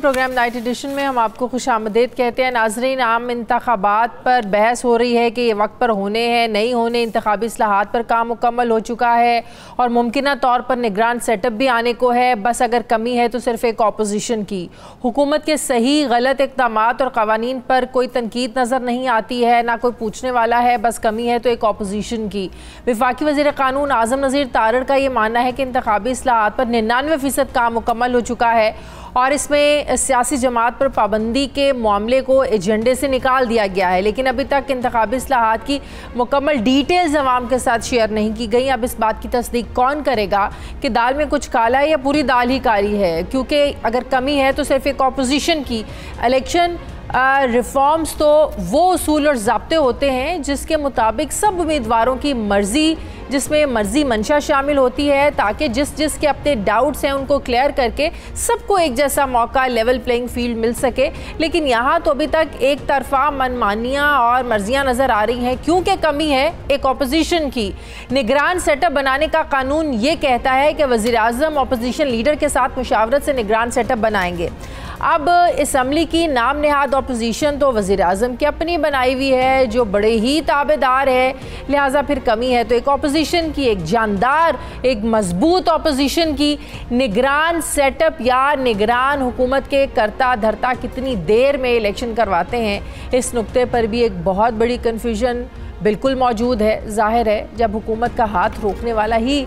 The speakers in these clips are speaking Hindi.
प्रोग्राम नाइट एडिशन में हम आपको खुशामदीद कहते हैं। नाजरीन, आम इंतखाबात पर बहस हो रही है कि ये वक्त पर होने हैं नहीं होने। इंतखाबी इस्लाहात पर काम मुकम्मल हो चुका है और मुमकिना तौर पर निगरान सेटअप भी आने को है। बस अगर कमी है तो सिर्फ एक अपोजिशन की। हुकूमत के सही गलत इक़दामात और क़वानीन पर कोई तनकीद नज़र नहीं आती है, ना कोई पूछने वाला है। बस कमी है तो एक अपोजिशन की। वफाकी वज़ीर क़ानून आज़म नज़ीर तारड़ का ये मानना है कि इंतखाबी इस्लाहात पर 99% काम मुकम्मल हो चुका है और इसमें सियासी जमात पर पाबंदी के मामले को एजेंडे से निकाल दिया गया है। लेकिन अभी तक इंतखाबी इस्लाहात की मुकम्मल डिटेल्स अवाम के साथ शेयर नहीं की गई। अब इस बात की तस्दीक कौन करेगा कि दाल में कुछ काला है या पूरी दाल ही काली है, क्योंकि अगर कमी है तो सिर्फ एक अपोजिशन की। इलेक्शन रिफॉर्म्स तो वो उसूल और ज़ाब्ते होते हैं जिसके मुताबिक सब उम्मीदवारों की मर्ज़ी, जिसमें मर्ज़ी मंशा शामिल होती है, ताकि जिसके अपने डाउट्स हैं उनको क्लियर करके सबको एक जैसा मौका, लेवल प्लेइंग फील्ड मिल सके। लेकिन यहाँ तो अभी तक एक तरफा मनमानियाँ और मर्जियाँ नज़र आ रही हैं, क्योंकि कमी है एक अपोजिशन की। निगरान सेटअप बनाने का कानून ये कहता है कि वज़ीर आज़म अपोजिशन लीडर के साथ मुशावरत से निगरान सेटअप बनाएंगे। अब असम्बली की नाम नहाद अपोजिशन तो वज़ीर आज़म की अपनी बनाई हुई है, जो बड़े ही ताबेदार है। लिहाजा फिर कमी है तो एक अपोजिशन की, एक जानदार, एक मजबूत अपोजिशन की। निगरान सेटअप या निगरान हुकूमत के करता धरता कितनी देर में इलेक्शन करवाते हैं, इस नुक्ते पर भी एक बहुत बड़ी कन्फ्यूजन बिल्कुल मौजूद है। जाहिर है जब हुकूमत का हाथ रोकने वाला ही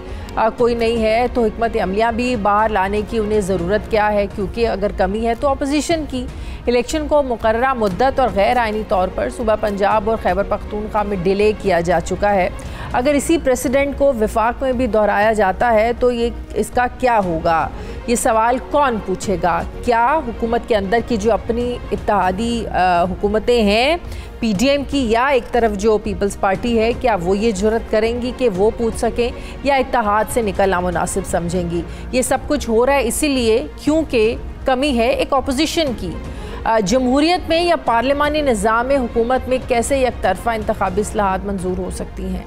कोई नहीं है तो हिकमत अमलियाँ भी बाहर लाने की उन्हें ज़रूरत क्या है, क्योंकि अगर कमी है तो अपोजिशन की। इलेक्शन को मुकर्ररा मुद्दत और गैर आइनी तौर पर सूबा पंजाब और खैबर पख्तूनख्वा में डिले किया जा चुका है। अगर इसी प्रेसिडेंट को वफाक में भी दोहराया जाता है तो ये इसका क्या होगा, ये सवाल कौन पूछेगा? क्या हुकूमत के अंदर की जो अपनी इत्तेहादी हुकूमतें हैं PDM की, या एक तरफ जो पीपल्स पार्टी है, क्या वो ये जुर्रत करेंगी कि वो पूछ सकें, या इत्तेहाद से निकलना मुनासिब समझेंगी? ये सब कुछ हो रहा है इसीलिए क्योंकि कमी है एक अपोजिशन की। जमहूरियत में या पार्लिमानी निज़ाम में हुकूमत में कैसे एक तरफा इंतखाबी इस्लाहात मंजूर हो सकती हैं,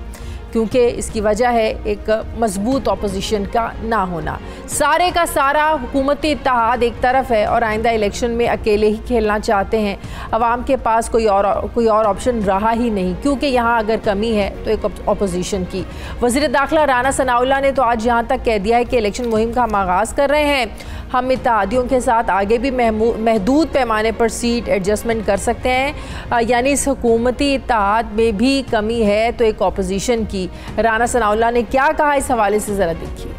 क्योंकि इसकी वजह है एक मजबूत अपोजिशन का ना होना। सारे का सारा हुकूमती इत्तेहाद एक तरफ है और आइंदा इलेक्शन में अकेले ही खेलना चाहते हैं। अवाम के पास कोई और ऑप्शन रहा ही नहीं, क्योंकि यहाँ अगर कमी है तो एक अपोजिशन की। वज़ीर दाखिला राना सनाउल्लाह ने तो आज यहाँ तक कह दिया है कि इलेक्शन मुहिम का हम आगाज़ कर रहे हैं। हम इत्तेहादियों के साथ आगे भी महदूद पैमाने पर सीट एडजस्टमेंट कर सकते हैं, यानी इस हुकूमती इत्तेहाद में भी कमी है तो एक अपोजिशन की। राना सनाउल्लाह ने क्या कहा, इस हवाले से ज़रा देखिए।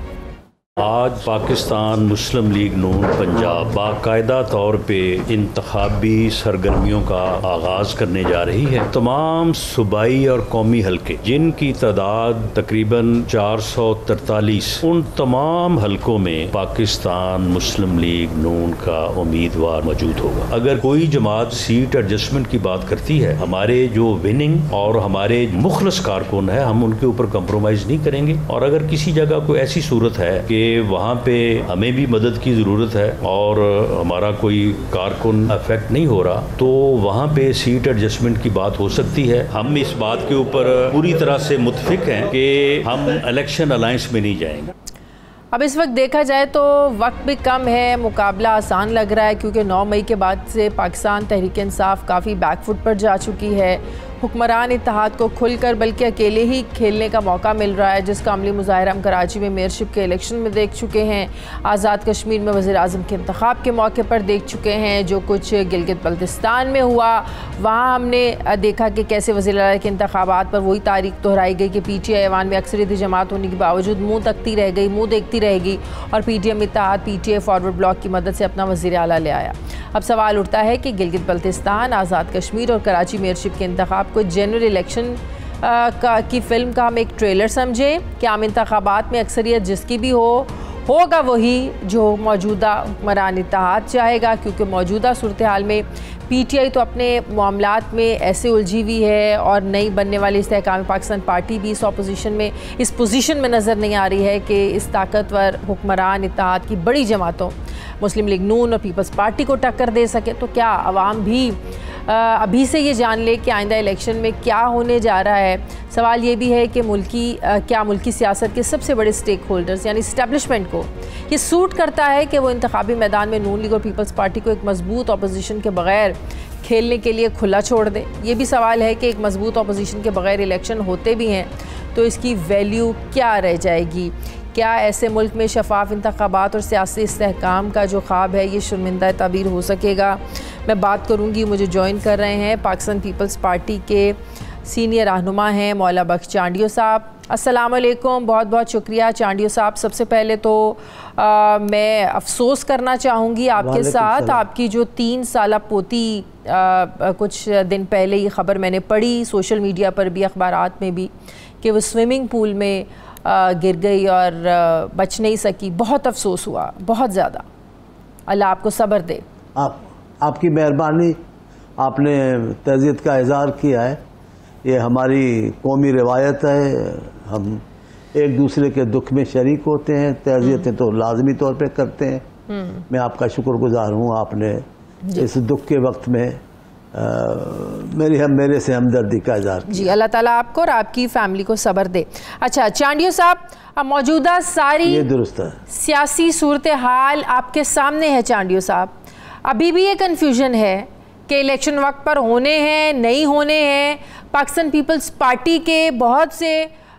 आज पाकिस्तान मुस्लिम लीग नून पंजाब बाकायदा तौर पे इंतखाबी सरगर्मियों का आगाज़ करने जा रही है। तमाम सूबाई और कौमी हलके जिनकी तादाद तकरीबन 443, उन तमाम हलकों में पाकिस्तान मुस्लिम लीग नून का उम्मीदवार मौजूद होगा। अगर कोई जमात सीट एडजस्टमेंट की बात करती है, हमारे जो विनिंग और हमारे मुखलस कारकुन है, हम उनके ऊपर कंप्रोमाइज़ नहीं करेंगे। और अगर किसी जगह कोई ऐसी सूरत है कि वहाँ पे हमें भी मदद की ज़रूरत है और हमारा कोई कारकुन अफेक्ट नहीं हो रहा, तो वहाँ पे सीट एडजस्टमेंट की बात हो सकती है। हम इस बात के ऊपर पूरी तरह से मुत्फिक हैं कि हम इलेक्शन अलायंस में नहीं जाएंगे। अब इस वक्त देखा जाए तो वक्त भी कम है, मुकाबला आसान लग रहा है, क्योंकि 9 मई के बाद से पाकिस्तान तहरीक इंसाफ काफ़ी बैकफुट पर जा चुकी है। हुक्मरान इत्तेहाद को खुलकर बल्कि अकेले ही खेलने का मौका मिल रहा है, जिसका अमली मुजाहिरा हम कराची में मेयरशिप के इलेक्शन में देख चुके हैं। आज़ाद कश्मीर में वज़ीर आज़म के इंतखाब के मौके पर देख चुके हैं। जो कुछ गिलगित बल्तिस्तान में हुआ, वहाँ हमने देखा कि कैसे वज़ीर आला के इंतखाबात पर वही तारीख दोहराई गई कि PTI ऐवान में अक्सरियती जमात होने के बावजूद मुँह तकती रह गई, मुँह देखती रहेगी, और PTM इत्तेहाद PTI फॉरवर्ड ब्लॉक की मदद से अपना वज़ीर आला ले आया। अब सवाल उठता है कि गिलगित बल्तिस्तान, आज़ाद कश्मीर और कराची मेयरशिप के इंतखाब को जनरल इलेक्शन की फ़िल्म का हम एक ट्रेलर समझें कि आम इंतखाबात में अक्सरियत जिसकी भी होगा वही जो मौजूदा हुक्मरान इत्तेहाद चाहेगा, क्योंकि मौजूदा सूरत हाल में PTI तो अपने मामलात में ऐसे उलझी हुई है और नई बनने वाली इस्तेहकाम पाकिस्तान पार्टी भी इस अपोजिशन में, इस पोजीशन में नज़र नहीं आ रही है कि इस ताकतवर हुक्मरान इत्तेहाद की बड़ी जमातों मुस्लिम लीग नून और पीपल्स पार्टी को टक्कर दे सके। तो क्या अवाम भी अभी से ये जान ले कि आइंदा इलेक्शन में क्या होने जा रहा है। सवाल ये भी है कि क्या मुल्की सियासत के सबसे बड़े स्टेक होल्डर्स यानी इस्टेब्लिशमेंट को ये सूट करता है कि वो इंतखाबी मैदान में नून लीग और पीपल्स पार्टी को एक मजबूत अपोजिशन के बगैर खेलने के लिए खुला छोड़ दे। ये भी सवाल है कि एक मजबूत अपोजिशन के बगैर इलेक्शन होते भी हैं तो इसकी वैल्यू क्या रह जाएगी। क्या ऐसे मुल्क में शफाफ इंतखाबात और सियासी इस्तेहकाम का जो ख्वाब है ये शर्मिंदा ताबीर हो सकेगा। मैं बात करूँगी, मुझे ज्वाइन कर रहे हैं पाकिस्तान पीपल्स पार्टी के सीनियर रहनुमा हैं मौला बख्श चांडियो साहब। अस्सलाम वालेकुम, बहुत बहुत शुक्रिया चांडियो साहब। सबसे पहले तो मैं अफसोस करना चाहूँगी आपके साथ, आपकी जो 3 साला पोती कुछ दिन पहले ये ख़बर मैंने पढ़ी सोशल मीडिया पर भी अखबारात में भी कि वो स्विमिंग पूल में गिर गई और बच नहीं सकी। बहुत अफसोस हुआ, बहुत ज़्यादा। अल्लाह आपको सब्र दे। आपकी मेहरबानी, आपने तज़ियत का इज़हार किया है। ये हमारी कौमी रिवायत है, हम एक दूसरे के दुख में शरीक होते हैं, तज़ियतें तो लाजमी तौर पे करते हैं। मैं आपका शुक्रगुजार हूँ, आपने इस दुख के वक्त में मेरे से हमदर्दी का इज़हार किया। जी, अल्लाह ताला आपको और आपकी फैमिली को सब्र दे। अच्छा चांडियो साहब, मौजूदा सारी ये दुरुस्त है सियासी सूरत हाल आपके सामने है चांडियो साहब। अभी भी ये कन्फ्यूजन है कि इलेक्शन वक्त पर होने हैं नहीं होने हैं। पाकिस्तान पीपल्स पार्टी के बहुत से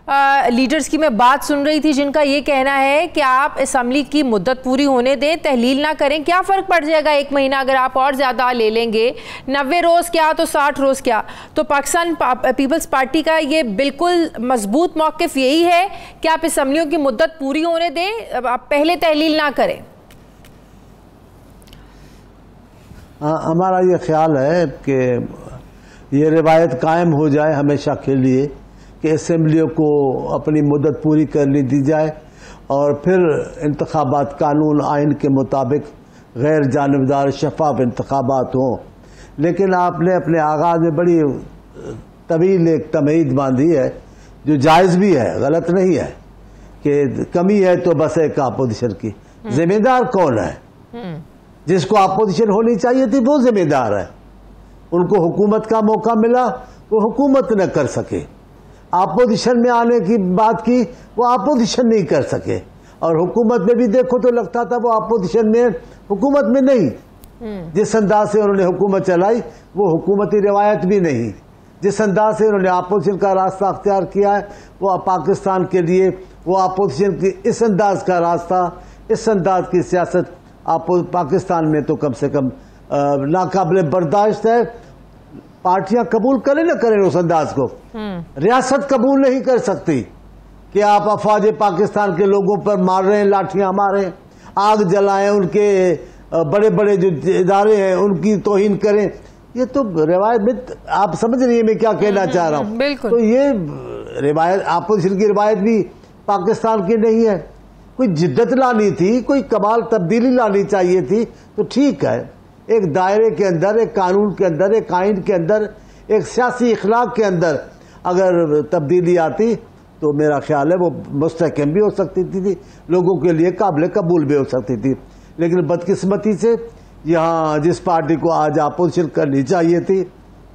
लीडर्स की मैं बात सुन रही थी जिनका ये कहना है कि आप असम्बली की मुद्दत पूरी होने दें, तहलील ना करें, क्या फ़र्क पड़ जाएगा 1 महीना अगर आप और ज़्यादा ले लेंगे, 90 रोज़ क्या तो 60 रोज़ क्या। तो पाकिस्तान पीपल्स पार्टी का ये बिल्कुल मजबूत मौक़िफ़ यही है कि आप असम्बलियों की मुद्दत पूरी होने दें, आप पहले तहलील ना करें। हमारा ये ख्याल है कि ये रिवायत कायम हो जाए हमेशा के लिए कि असम्बलियों को अपनी मुद्दत पूरी करने दी जाए और फिर इंतखाबात कानून आइन के मुताबिक गैर जानिबदार शफाफ इंतखाबात हों। लेकिन आपने अपने आगाज़ में बड़ी तवील एक तमहीद बांधी है जो जायज़ भी है, गलत नहीं है, कि कमी है तो बस एक अपोजिशन की। जिम्मेदार कौन है? जिसको अपोजिशन होनी चाहिए थी वो जिम्मेदार है। उनको हुकूमत का मौका मिला, वो हुकूमत न कर सके। अपोजिशन में आने की बात की, वो अपोजिशन नहीं कर सके। और हुकूमत में भी देखो तो लगता था वो अपोजिशन में, हुकूमत में नहीं। जिस अंदाज से उन्होंने हुकूमत चलाई वो हुकूमती रिवायत भी नहीं। जिस अंदाज से उन्होंने अपोजिशन का रास्ता अख्तियार किया है वो पाकिस्तान के लिए वो अपोजिशन की इस अंदाज का रास्ता, इस अंदाज की सियासत पाकिस्तान में तो कम से कम नाकाबिले बर्दाश्त है। पार्टियां कबूल करें ना करें उस अंदाज को, रियासत कबूल नहीं कर सकती कि आप अफवाज पाकिस्तान के लोगों पर मार रहे हैं, लाठियां मारें, आग जलाएं, उनके बड़े बड़े जो इदारे हैं उनकी तौहीन करें। ये तो रिवायत में, आप समझ रही है मैं क्या कहना चाह रहा हूं। तो ये रिवायत, अपोजिशन की रिवायत भी पाकिस्तान की नहीं है। कोई जिद्दत लानी थी, कोई कमाल तब्दीली लानी चाहिए थी तो ठीक है, एक दायरे के अंदर, एक कानून के अंदर, एक आइन के अंदर, एक सियासी इखलाक के अंदर अगर तब्दीली आती तो मेरा ख्याल है वो मुस्तहकम भी हो सकती थी, लोगों के लिए काबिल कबूल भी हो सकती थी। लेकिन बदकिस्मती से यहाँ जिस पार्टी को आज अपोजिशन करनी चाहिए थी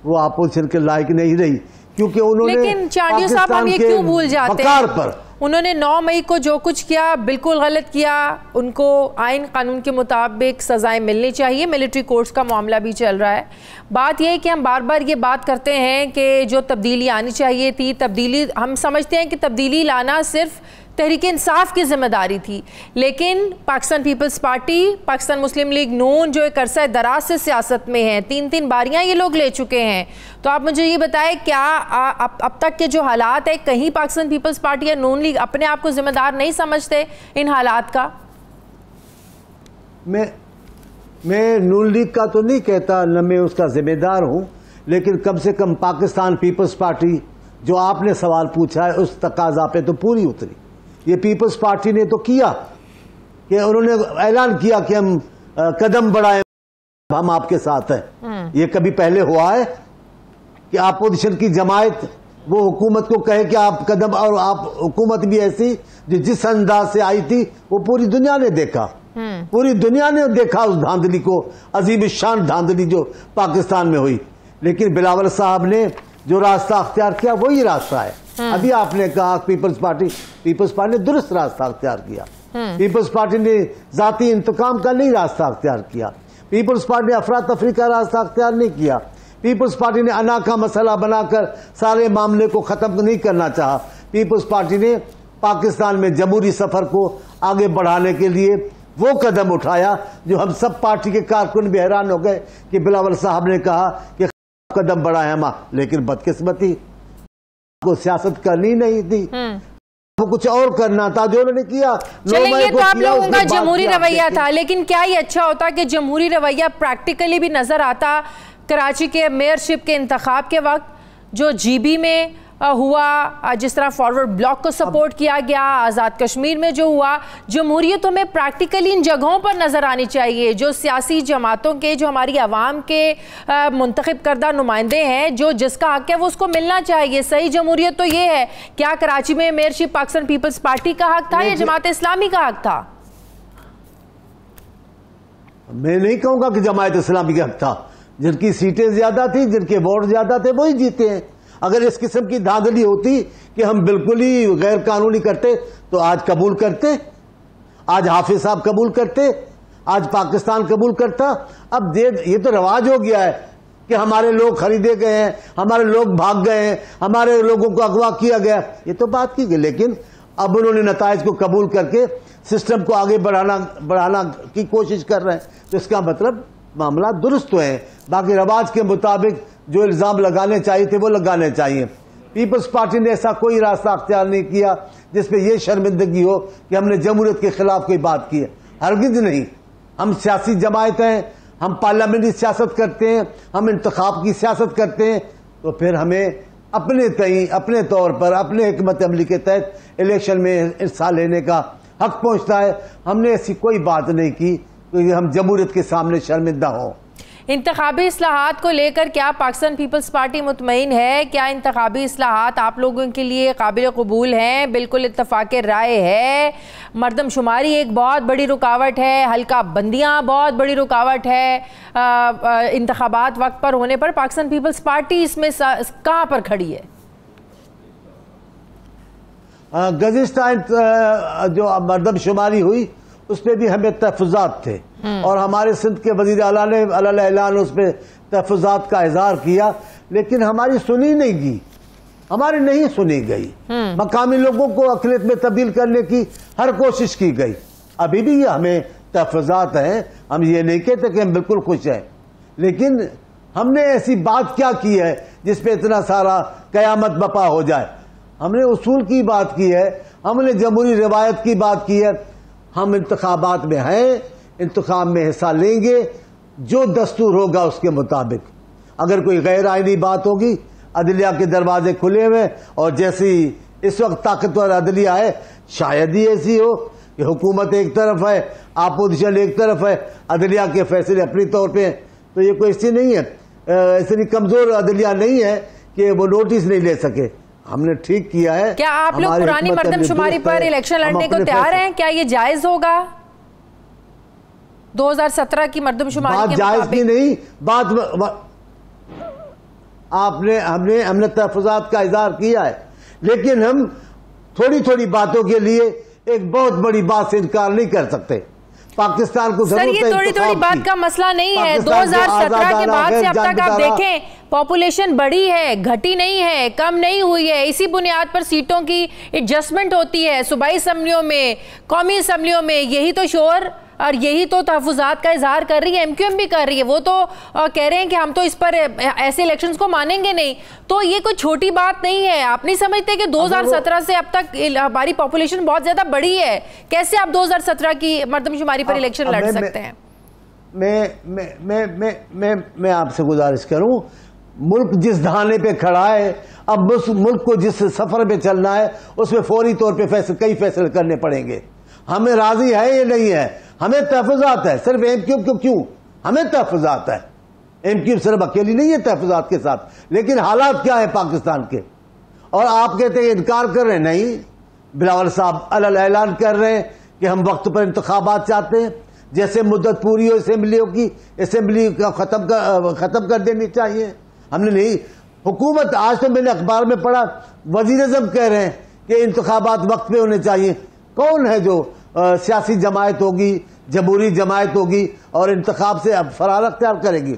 वो अपोजिशन के लायक नहीं रही, क्योंकि उन्होंने पाकिस्तान के वकार पर, उन्होंने 9 मई को जो कुछ किया बिल्कुल गलत किया। उनको आइन कानून के मुताबिक सज़ाएं मिलनी चाहिए। मिलिट्री कोर्ट्स का मामला भी चल रहा है। बात यह है कि हम बार बार ये बात करते हैं कि जो तब्दीली आनी चाहिए थी, तब्दीली हम समझते हैं कि तब्दीली लाना सिर्फ तहरीक इंसाफ की जिम्मेदारी थी, लेकिन पाकिस्तान पीपल्स पार्टी, पाकिस्तान मुस्लिम लीग नून जो एक अरसा दराज से सियासत में है, 3-3 बारियां ये लोग ले चुके हैं। तो आप मुझे ये बताएं, क्या अब तक के जो हालात है, कहीं पाकिस्तान पीपल्स पार्टी या नून लीग अपने आप को जिम्मेदार नहीं समझते इन हालात का? मैं नून लीग का तो नहीं कहता, न मैं उसका जिम्मेदार हूं, लेकिन कम से कम पाकिस्तान पीपल्स पार्टी जो आपने सवाल पूछा है उस तकाजा पे तो पूरी उतरी। ये पीपल्स पार्टी ने तो किया कि उन्होंने ऐलान किया कि हम कदम बढ़ाएं, हम आपके साथ हैं। ये कभी पहले हुआ है कि अपोजिशन की जमायत वो हुकूमत को कहे कि आप कदम, और आप हुकूमत भी ऐसी जो जिस अंदाज से आई थी वो पूरी दुनिया ने देखा, पूरी दुनिया ने देखा उस धांधली को, अजीब शान धांधली जो पाकिस्तान में हुई। लेकिन बिलावल साहब ने जो रास्ता अख्तियार किया वही रास्ता है। अभी आपने कहा पीपल्स पार्टी ने दुरुस्त रास्ता अख्तियार किया। पीपल्स पार्टी ने जाती इंतकाम का नहीं रास्ता अख्तियार किया। पीपल्स पार्टी ने अफरा तफरी का रास्ता अख्तियार नहीं किया। पीपल्स पार्टी ने अना का मसला बनाकर सारे मामले को खत्म नहीं करना चाहा। पीपल्स पार्टी ने पाकिस्तान में जमहूरी सफर को आगे बढ़ाने के लिए वो कदम उठाया जो हम सब पार्टी के कारकुन भी हैरान हो गए कि बिलावल साहब ने कहा कि कदम बढ़ाया हम, लेकिन बदकिस्मती को सियासत करनी नहीं थी, वो कुछ और करना था जो उन्होंने किया। चलेंगे तो आप लोगों का जमहूरी रवैया था, लेकिन क्या ये अच्छा होता कि जमहूरी रवैया प्रैक्टिकली भी नजर आता कराची के मेयरशिप के इंतखाब के वक्त, जो जीबी में हुआ, जिस तरह फॉरवर्ड ब्लॉक को सपोर्ट किया गया, आज़ाद कश्मीर में जो हुआ, जमहूरियत हमें प्रैक्टिकली इन जगहों पर नज़र आनी चाहिए। जो सियासी जमातों के, जो हमारी आवाम के मुंतखब करदा नुमाइंदे हैं, जो जिसका हक है वो उसको मिलना चाहिए। सही जमहूरियत तो ये है। क्या कराची में मेयरशिप पाकिस्तान पीपल्स पार्टी का हक था या जमात इस्लामी का हक था? मैं नहीं कहूँगा कि जमात इस्लामी का हक था। जिनकी सीटें ज्यादा थी, जिनके वोट ज्यादा थे, वही जीते हैं। अगर इस किस्म की धांधली होती कि हम बिल्कुल ही गैर कानूनी करते तो आज कबूल करते, आज हाफिज साहब कबूल करते, आज पाकिस्तान कबूल करता। अब ये तो रवाज हो गया है कि हमारे लोग खरीदे गए हैं, हमारे लोग भाग गए हैं, हमारे लोगों को अगवा किया गया, ये तो बात की गई। लेकिन अब उन्होंने नताइज को कबूल करके सिस्टम को आगे बढ़ाना की कोशिश कर रहे हैं, तो इसका मतलब मामला दुरुस्त हुए हैं। बाकी रवाज के मुताबिक जो इल्जाम लगाने चाहिए थे वो लगाने चाहिए। पीपल्स पार्टी ने ऐसा कोई रास्ता अख्तियार नहीं किया जिसपे ये शर्मिंदगी हो कि हमने जमहूरियत के खिलाफ कोई बात की है। हरगिज नहीं। हम सियासी जमायत हैं, हम पार्लियामेंट्री सियासत करते हैं, हम इंतखाब की सियासत करते हैं, तो फिर हमें अपने तय, अपने तौर पर, अपने हिकमत अमली के तहत इलेक्शन में हिस्सा लेने का हक पहुंचता है। हमने ऐसी कोई बात नहीं की कि हम जमहूरियत के सामने शर्मिंदा हों। इंतखाबी इस्लाहात को लेकर क्या पाकिस्तान पीपल्स पार्टी मुतमईन है? क्या इंतखाबी इस्लाहात आप लोगों के लिए काबिल कबूल हैं? बिल्कुल इत्तफाक राय है। मरदमशुमारी एक बहुत बड़ी रुकावट है, हल्का बंदियाँ बहुत बड़ी रुकावट है। इंतखाबात वक्त पर होने पर पाकिस्तान पीपल्स पार्टी इसमें कहाँ पर खड़ी है? गुज़िश्ता जो मरदमशुमारी हुई उस पर भी हमें तहफ़्फ़ुज़ात थे और हमारे सिंध के वज़ीर आला ने अला-ऐलान उस पर तहफ़्फ़ुज़ात का इज़हार किया, लेकिन हमारी सुनी नहीं गई, हमारी नहीं सुनी गई। मकामी लोगों को अक़लियत में तब्दील करने की हर कोशिश की गई। अभी भी हमें तहफ़्फ़ुज़ात हैं, हम ये नहीं कहते कि हम बिल्कुल खुश हैं, लेकिन हमने ऐसी बात क्या की है जिस पे इतना सारा क़यामत बपा हो जाए। हमने उसूल की बात की है, हमने जमहूरी रिवायत की बात की है। हम इंतखाबात में हैं, इंतखाब में हिस्सा लेंगे, जो दस्तूर होगा उसके मुताबिक। अगर कोई गैर आईनी बात होगी, अदलिया के दरवाजे खुले हुए, और जैसी इस वक्त ताकतवर अदलिया है, शायद ही ऐसी हो कि हुकूमत एक तरफ है, अपोजिशन एक तरफ है, अदलिया के फैसले अपनी तौर पे हैं। तो ये कोई ऐसी नहीं है, इतनी कमजोर अदलिया नहीं है कि वो नोटिस नहीं ले सके। हमने ठीक किया है। क्या आप लोग पुरानी मरदमशुमारी पर इलेक्शन लड़ने को तैयार हैं? क्या ये जायज होगा? 2017 की मरदमशुमारी के जायज की नहीं बात, हमने तहफ़्फ़ुज़ात का इज़हार किया है, लेकिन हम थोड़ी थोड़ी बातों के लिए एक बहुत बड़ी बात से इनकार नहीं कर सकते। पाकिस्तान को सर, ये थोड़ी थोड़ी बात का मसला नहीं है। 2017 के बाद से अब तक आप देखें, पॉपुलेशन बढ़ी है, घटी नहीं है, कम नहीं हुई है। इसी बुनियाद पर सीटों की एडजस्टमेंट होती है सूबाई असम्बलियों में, कौमी असम्बलियों में। यही तो शोर और यही तो तहफ़्फ़ुज़ात का इजहार कर रही है, एमक्यूएम भी कर रही है। वो तो कह रहे हैं कि हम तो इस पर ऐसे इलेक्शंस को मानेंगे नहीं। तो ये कोई छोटी बात नहीं है। आप नहीं समझते कि 2017 से अब तक हमारी पॉपुलेशन बहुत ज्यादा बढ़ी है? कैसे आप 2017 की मरदमशुमारी पर इलेक्शन लड़ सकते हैं? मैं आपसे गुजारिश करूं, मुल्क जिस धाने पे खड़ा है, अब उस मुल्क को जिस सफर पे चलना है उसमें फौरी तौर पे कई फैसले करने पड़ेंगे। हमें राजी है ये नहीं है, हमें तहफ़्फ़ुज़ात है। सिर्फ एमक्यूएम को क्यों, हमें तहफ़्फ़ुज़ात है। एमक्यूएम सिर्फ अकेली नहीं है तहफ़्फ़ुज़ात के साथ, लेकिन हालात क्या है पाकिस्तान के, और आप कहते हैं इनकार कर रहे हैं। नहीं, बिलावल साहब अल-ऐलान कर रहे हैं कि हम वक्त पर इंतखाबात चाहते हैं, जैसे मुद्दत पूरी हो असेंबलियों की, असेंबली का खत्म कर देनी चाहिए। हमने नहीं। हुकूमत, आज तो मैंने अखबार में पढ़ा, वज़ीर-ए-आज़म कह रहे हैं कि इंतखाबात वक्त पे होने चाहिए। कौन है जो सियासी जमायत होगी, जमहूरी जमायत होगी और इंतखाब से अब फरार अख्तियार करेगी?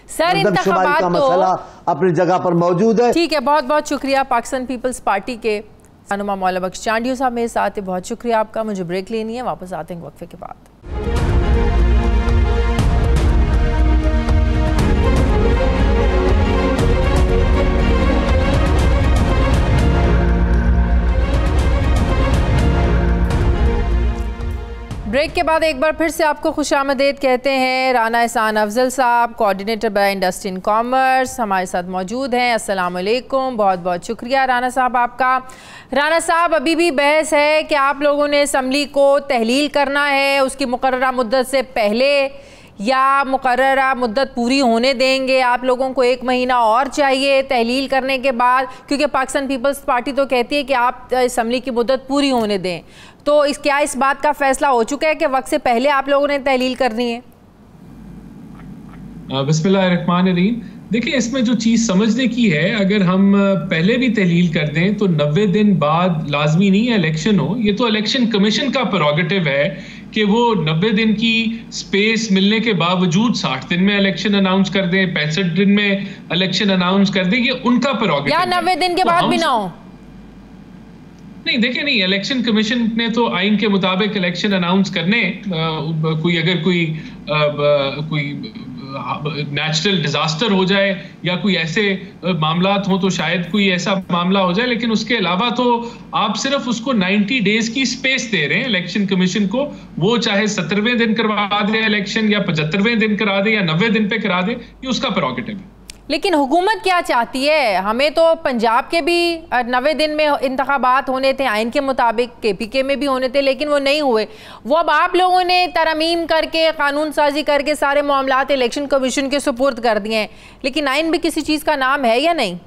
सर, इंतखाबात का मसला अपनी जगह पर मौजूद है। ठीक है, बहुत बहुत शुक्रिया पाकिस्तान पीपल्स पार्टी के रहनुमा मौला बख्श चांडियो साहब मेरे साथ है। बहुत शुक्रिया आपका। मुझे ब्रेक लेनी है, वापस आते हैं वक्फे के बाद। ब्रेक के बाद एक बार फिर से आपको खुशामदीद कहते हैं। राना एहसान अफजल साहब, coordinator by industry in commerce, हमारे साथ मौजूद हैं। अस्सलाम वालेकुम, बहुत बहुत शुक्रिया राना साहब आपका। राना साहब, अभी भी बहस है कि आप लोगों ने असम्बली को तहलील करना है उसकी मुकर्ररा मुद्दत से पहले या मुकर्ररा मुद्दत पूरी होने देंगे? आप लोगों को 1 महीना और चाहिए तहलील करने के बाद, क्योंकि पाकिस्तान पीपल्स पार्टी तो कहती है कि आप असम्बली की मुद्दत पूरी होने दें। तो क्या इस बात का फैसला हो चुका है कि वक्त से पहले आप लोगों ने तहलील करनी है? बिस्मिल्लाहिर्रहमानिर्रहीम। देखिए, इसमें जो चीज़ समझने की है, अगर हम पहले भी तहलील कर दें तो 90 दिन बाद लाजमी नहीं है इलेक्शन हो। ये तो इलेक्शन कमीशन का प्रोगेटिव है कि वो 90 दिन की स्पेस मिलने के बावजूद 60 दिन में इलेक्शन अनाउंस कर दें, 65 दिन में इलेक्शन अनाउंस कर दें। ये उनका प्रोगेटिव है। 90 दिन के बाद भी ना हो? नहीं, देखिए, नहीं, इलेक्शन कमीशन ने तो आइन के मुताबिक इलेक्शन अनाउंस करने, कोई नेचुरल डिजास्टर हो जाए या कोई ऐसे मामलात हो तो शायद कोई ऐसा मामला हो जाए, लेकिन उसके अलावा तो आप सिर्फ उसको 90 डेज की स्पेस दे रहे हैं इलेक्शन कमीशन को। वो चाहे 17वें दिन करवा दे इलेक्शन या 75वें दिन करा दे या 90 दिन पे करा दे, ये उसका प्रोगेटिव है। लेकिन हुकूमत क्या चाहती है? हमें तो पंजाब के भी 90 दिन में इंतखाबात होने थे आइन के मुताबिक, KPK में भी होने थे, लेकिन वो नहीं हुए। वो अब आप लोगों ने तरमीम करके, कानून साजी करके सारे मामलात इलेक्शन कमीशन के सुपुर्द कर दिए हैं, लेकिन आइन भी किसी चीज़ का नाम है या नहीं?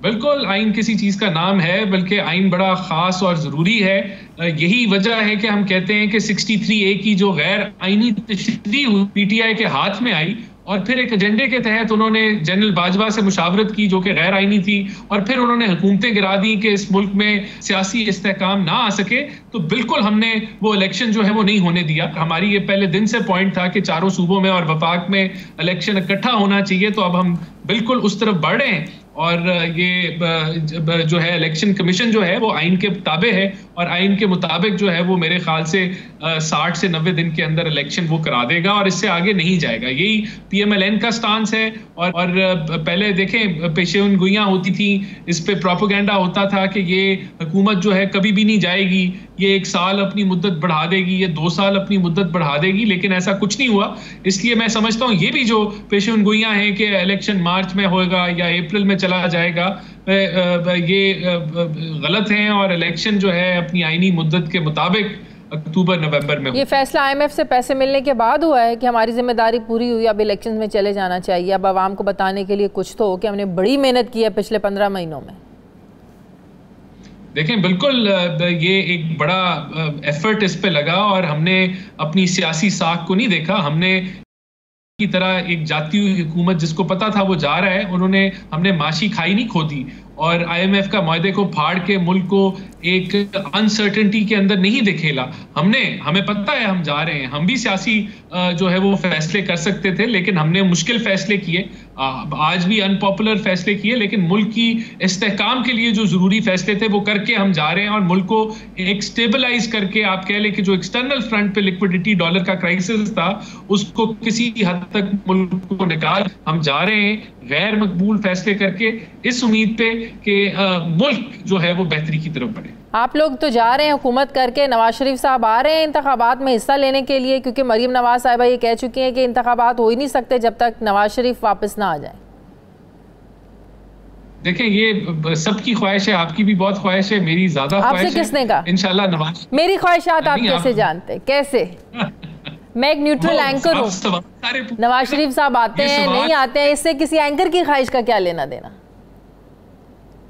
बिल्कुल, आइन किसी चीज़ का नाम है, बल्कि आइन बड़ा ख़ास और ज़रूरी है। यही वजह है कि हम कहते हैं कि 63A की जो गैर आइनी तशरीह PTI के हाथ में आई और फिर एक एजेंडे के तहत उन्होंने जनरल बाजवा से मुशावरत की जो कि गैर आइनी थी, और फिर उन्होंने हुकूमतें गिरा दी कि इस मुल्क में सियासी इस्तेहकाम ना आ सके, तो बिल्कुल हमने वो इलेक्शन जो है वो नहीं होने दिया। हमारी ये पहले दिन से पॉइंट था कि चारों सूबों में और वफाक में इलेक्शन इकट्ठा होना चाहिए, तो अब हम बिल्कुल उस तरफ बढ़ रहे हैं। और ये जो है इलेक्शन कमीशन जो है वो आइन के ताबे है, और आइन के मुताबिक जो है वो मेरे ख्याल से 60 से 90 दिन के अंदर इलेक्शन वो करा देगा और इससे आगे नहीं जाएगा। यही PMLN का स्टांस है। और पहले देखें, पेशेवन गोइयां होती थी, इस पे प्रोपेगेंडा होता था कि ये हुकूमत जो है कभी भी नहीं जाएगी, ये 1 साल अपनी मुद्दत बढ़ा देगी, ये 2 साल अपनी मुद्दत बढ़ा देगी, लेकिन ऐसा कुछ नहीं हुआ। इसलिए मैं समझता हूँ ये भी जो पेशेवन गोइयां हैं कि इलेक्शन मार्च में होगा या अप्रैल में चला जाएगा, ये गलत हैं, और इलेक्शन जो है अपनी आईनी मुद्दत के मुताबिक अक्टूबर नवंबर में। ये फैसला IMF से पैसे मिलने के बाद हुआ है कि हमारी जिम्मेदारी पूरी हुई, अब इलेक्शन में चले जाना चाहिए। अब आवाम को बताने के लिए कुछ तो हो कि हमने बड़ी मेहनत की है पिछले 15 महीनों में। देखें, बिल्कुल ये एक बड़ा एफर्ट इस पे लगा और हमने अपनी सियासी साख को नहीं देखा। हमने की तरह एक जाती हुई हुकूमत जिसको पता था वो जा रहा है, हमने माशी खाई नहीं खोदी और IMF का मुआहदे को फाड़ के मुल्क को एक अनसर्टेनिटी के अंदर नहीं दिखेला। हमें पता है हम जा रहे हैं, हम भी सियासी जो है वो फैसले कर सकते थे, लेकिन हमने मुश्किल फैसले किए, आज भी अनपॉपुलर फैसले किए, लेकिन मुल्क की इस्तेहकाम के लिए जो जरूरी फैसले थे वो करके हम जा रहे हैं और मुल्क को एक स्टेबलाइज करके, आप कह लें कि जो एक्सटर्नल फ्रंट पे लिक्विडिटी डॉलर का क्राइसिस था उसको किसी हद तक मुल्क को निकाल हम जा रहे हैं गैर मकबूल फैसले करके, इस उम्मीद पे कि मुल्क जो है वो बेहतरी की तरफ बढ़े। आप लोग तो जा रहे हैं हुकूमत करके, नवाज शरीफ साहब आ रहे हैं इंतखाबात में हिस्सा लेने के लिए, क्योंकि मरीम नवाज साहिबा ये कह चुकी हैं कि इंतखाबात हो ही नहीं सकते जब तक नवाज शरीफ वापस ना आ जाए। देखें, ये सबकी ख्वाहिश है, आपकी भी बहुत ख्वाहिश है, मेरी ज्यादा ख्वाहिश है। आपसे किसने कहा? इंशाल्लाह नवाज। मेरी ख्वाहिशात आप कैसे जानते? कैसे? मैं एक न्यूट्रल एंकर हूँ। नवाज शरीफ साहब आते हैं नहीं आते हैं, इससे किसी एंकर की ख्वाहिश का क्या लेना देना?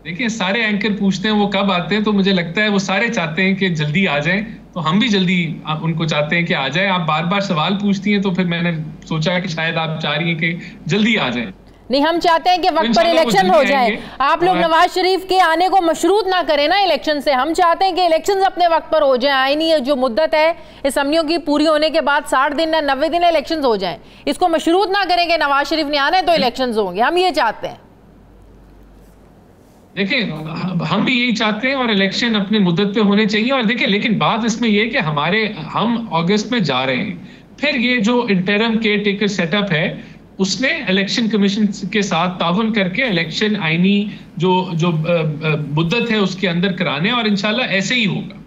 देखिए, सारे एंकर पूछते हैं वो कब आते हैं, तो मुझे लगता है वो सारे चाहते हैं कि जल्दी आ जाएं तो हम भी जल्दी उनको चाहते हैं कि आ जाए। आप बार बार सवाल पूछती हैं तो फिर मैंने सोचा कि शायद आप चाह रही हैं कि जल्दी आ जाए। नहीं, हम चाहते हैं कि वक्त पर इलेक्शन हो जाए। आप लोग नवाज शरीफ के आने को मशरूत ना करें ना इलेक्शन से। हम चाहते हैं कि इलेक्शंस अपने वक्त पर हो जाए। आईनी जो मुद्दत है असम्बलियों की पूरी होने के बाद 60 दिन या 90 दिन इलेक्शंस हो जाएं, इसको मशरूत ना करें कि नवाज शरीफ ने आना है तो इलेक्शंस होंगे। हम ये चाहते हैं। देखिए, हम भी यही चाहते हैं और इलेक्शन अपने मुद्दत पे होने चाहिए। और देखिए, लेकिन बात इसमें यह कि हम अगस्त में जा रहे हैं, फिर ये जो इंटरम केयर टेकर सेटअप है उसने इलेक्शन कमीशन के साथ ताउन करके इलेक्शन आईनी जो मुद्दत है उसके अंदर कराने, और इंशाल्लाह ऐसे ही होगा।